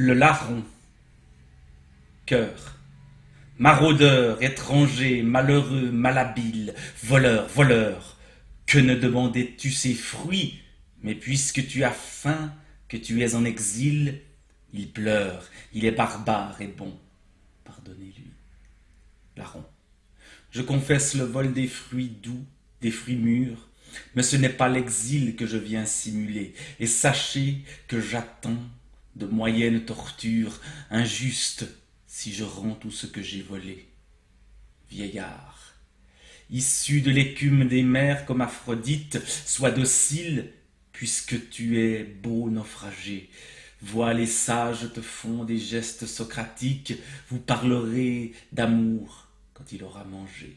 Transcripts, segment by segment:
Le larron, cœur, maraudeur, étranger, malheureux, malhabile, voleur, voleur, que ne demandais-tu ces fruits? Mais puisque tu as faim, que tu es en exil, il pleure, il est barbare et bon. Pardonnez-lui. Larron. Je confesse le vol des fruits doux, des fruits mûrs, mais ce n'est pas l'exil que je viens simuler, et sachez que j'attends de moyennes tortures injustes si je rends tout ce que j'ai volé. Vieillard, issu de l'écume des mers comme Aphrodite, sois docile, puisque tu es beau naufragé. Vois, les sages te font des gestes socratiques, vous parlerez d'amour quand il aura mangé.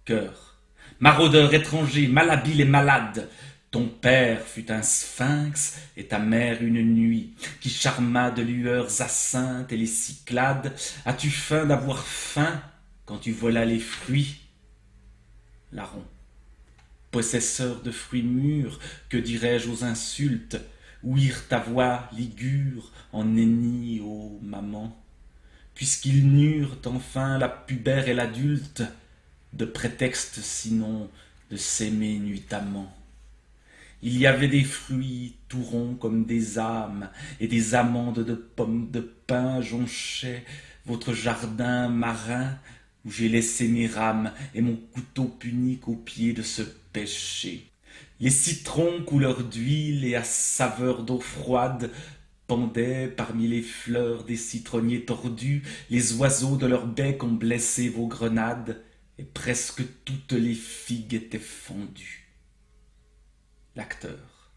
Cœur, maraudeur étranger, malhabile et malade, ton père fut un sphinx et ta mère une nuit, qui charma de lueurs acinthes et les Cyclades. As-tu faim d'avoir faim quand tu volas les fruits? Larron, possesseur de fruits mûrs, que dirais-je aux insultes? Ouïr ta voix ligure en nenni, ô maman, puisqu'ils n'eurent enfin la pubère et l'adulte, de prétexte sinon de s'aimer nuitamment. Il y avait des fruits tout ronds comme des âmes, et des amandes de pommes de pin jonchaient votre jardin marin, où j'ai laissé mes rames et mon couteau punique au pied de ce péché. Les citrons couleur d'huile et à saveur d'eau froide pendaient parmi les fleurs des citronniers tordus, les oiseaux de leur bec ont blessé vos grenades, et presque toutes les figues étaient fendues. L'acteur.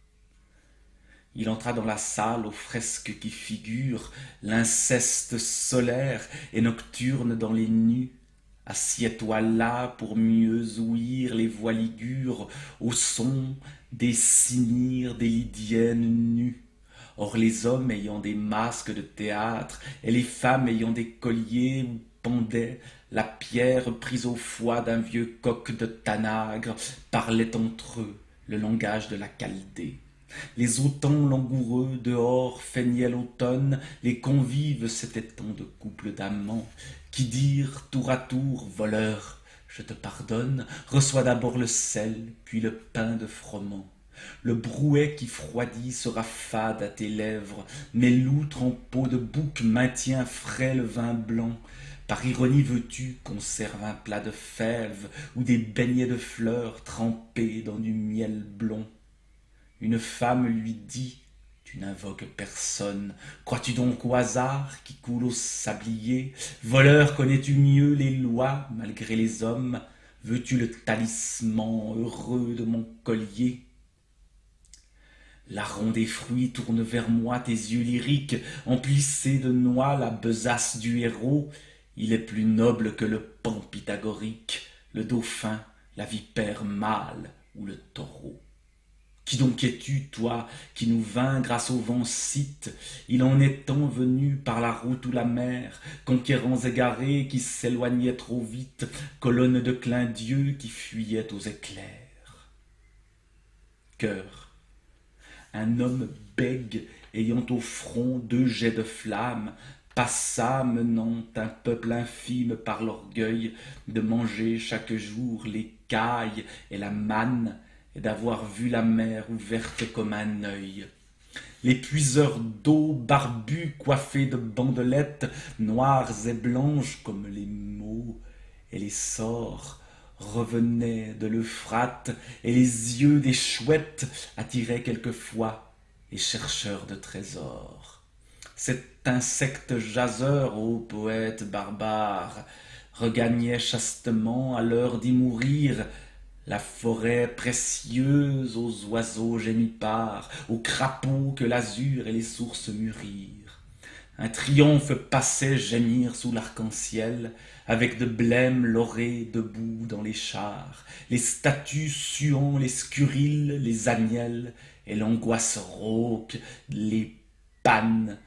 Il entra dans la salle aux fresques qui figurent l'inceste solaire et nocturne dans les nues. Assieds-toi là pour mieux ouïr les voix ligures au son des cynyres des lydiennes nues. Or les hommes ayant des masques de théâtre et les femmes ayant des colliers où pendait la pierre prise au foie d'un vieux coq de Tanagre parlaient entre eux le langage de la Chaldée. Les autans langoureux dehors feignaient l'automne, les convives s'étaient tant de couples d'amants qui dirent tour à tour: voleur, je te pardonne, reçois d'abord le sel, puis le pain de froment. Le brouet qui froidit sera fade à tes lèvres, mais l'outre en peau de bouc maintient frais le vin blanc. Par ironie veux-tu qu'on serve un plat de fèves ou des beignets de fleurs trempés dans du miel blond? Une femme lui dit: tu n'invoques personne, crois-tu donc au hasard qui coule au sablier? Voleur, connais-tu mieux les lois malgré les hommes? Veux-tu le talisman heureux de mon collier? Larron des fruits tourne vers moi tes yeux lyriques, emplissez de noix la besace du héros. Il est plus noble que le pan pythagorique, le dauphin, la vipère mâle ou le taureau. Qui donc es-tu, toi, qui nous vint grâce au vent Scythe? Il en est tant venu par la route ou la mer, conquérants égarés qui s'éloignaient trop vite, colonnes de clins d'yeux qui fuyaient aux éclairs. Cœur. Un homme bègue ayant au front 2 jets de flamme passa menant un peuple infime par l'orgueil de manger chaque jour les cailles et la manne et d'avoir vu la mer ouverte comme un œil. Les puiseurs d'eau barbus coiffés de bandelettes noires et blanches comme les mots et les sorts revenaient de l'Euphrate, et les yeux des chouettes attiraient quelquefois les chercheurs de trésors. Cet insecte jaseur, ô poète barbare, regagnait chastement à l'heure d'y mourir la forêt précieuse aux oiseaux gémipares, aux crapauds que l'azur et les sources mûrirent. Un triomphe passait gémir sous l'arc-en-ciel, avec de blêmes laurées debout dans les chars, les statues suant les scurrilles, les agnelles, et l'angoisse rauque, les pannes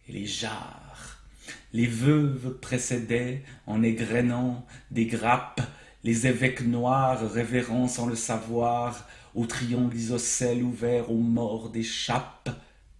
et les jarres. Les veuves précédaient, en égrenant des grappes, les évêques noirs révérents sans le savoir, aux triangles isocèles ouverts aux morts des chapes,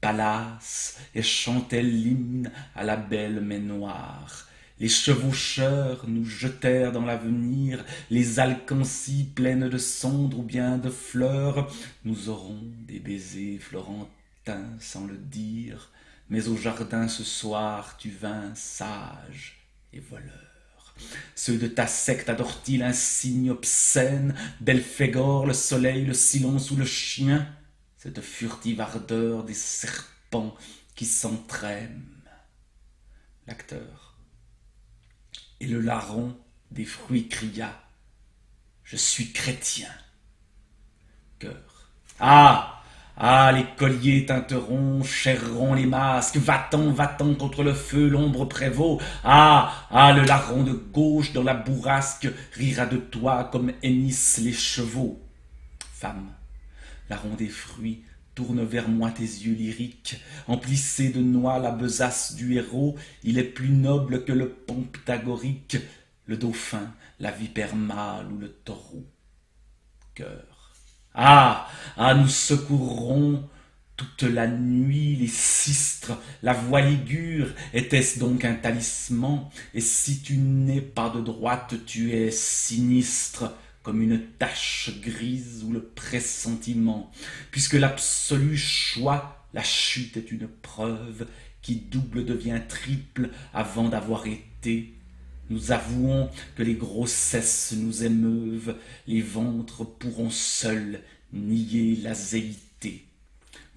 palace et chantait l'hymne à la belle mai noire. Les chevaucheurs nous jetèrent dans l'avenir les alcancies pleines de cendres ou bien de fleurs. Nous aurons des baisers florentins sans le dire, mais au jardin ce soir tu vins sage et voleur. Ceux de ta secte adorent-ils un signe obscène, Belphégor, le soleil, le silence ou le chien, cette furtive ardeur des serpents qui s'entraînent? L'acteur. Et le larron des fruits cria: je suis chrétien. Chœur. Ah! Ah, les colliers teinteront, chéreront les masques, va-t'en contre le feu, l'ombre prévaut. Ah! Ah, le larron de gauche dans la bourrasque rira de toi comme hennissent les chevaux. Femme. Larron des fruits, tourne vers moi tes yeux lyriques, emplissez de noix la besace du héros, il est plus noble que le pont pythagorique, le dauphin, la vipère mâle ou le taureau. Chœur. Ah! Ah! Nous secourrons toute la nuit les sistres, la voix ligure, était-ce donc un talisman? Et si tu n'es pas de droite, tu es sinistre, comme une tache grise ou le pressentiment. Puisque l'absolu choix, la chute est une preuve qui double devient triple avant d'avoir été. Nous avouons que les grossesses nous émeuvent, les ventres pourront seuls nier la zéité.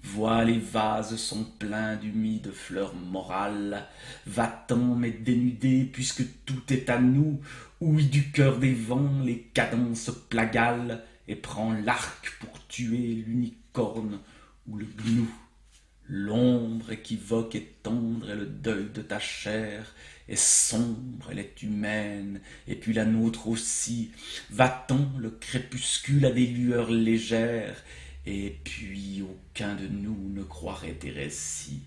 Vois, les vases sont pleins d'humides fleurs morales. Va-t'en, mais dénudé, puisque tout est à nous. Ouïe du cœur des vents les cadences plagales, et prends l'arc pour tuer l'unicorne ou le gnou. L'ombre équivoque et tendre est le deuil de ta chair, est sombre, elle est humaine, et puis la nôtre aussi. Va-t'en, le crépuscule a des lueurs légères, et puis aucun de nous ne croirait tes récits.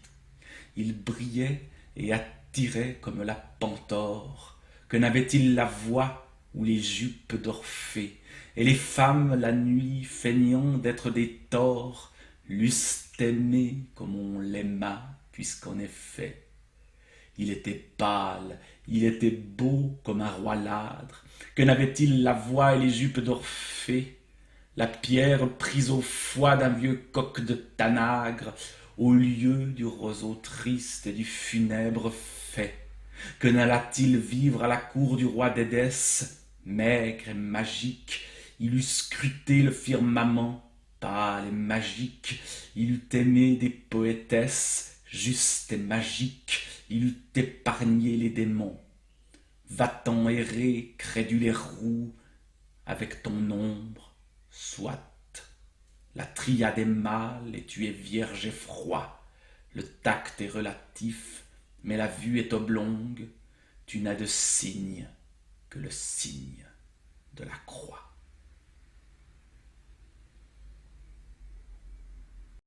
Il brillait et attirait comme la panthore. Que n'avait-il la voix ou les jupes d'Orphée? Et les femmes, la nuit, feignant d'être des tors, l'eussent aimé comme on l'aima, puisqu'en effet, il était pâle, il était beau comme un roi ladre. Que n'avait-il la voix et les jupes d'Orphée? La pierre prise au foie d'un vieux coq de Tanagre, au lieu du roseau triste et du funèbre fait. Que n'alla-t-il vivre à la cour du roi d'Édesse? Maigre et magique, il eût scruté le firmament, pâle et magique, il eût aimé des poétesses, juste et magique, il eût épargné les démons. Va-t'en errer, crédule et roux, avec ton ombre, soit. La triade est mâle et tu es vierge et froid. Le tact est relatif, mais la vue est oblongue. Tu n'as de signe que le signe de la croix.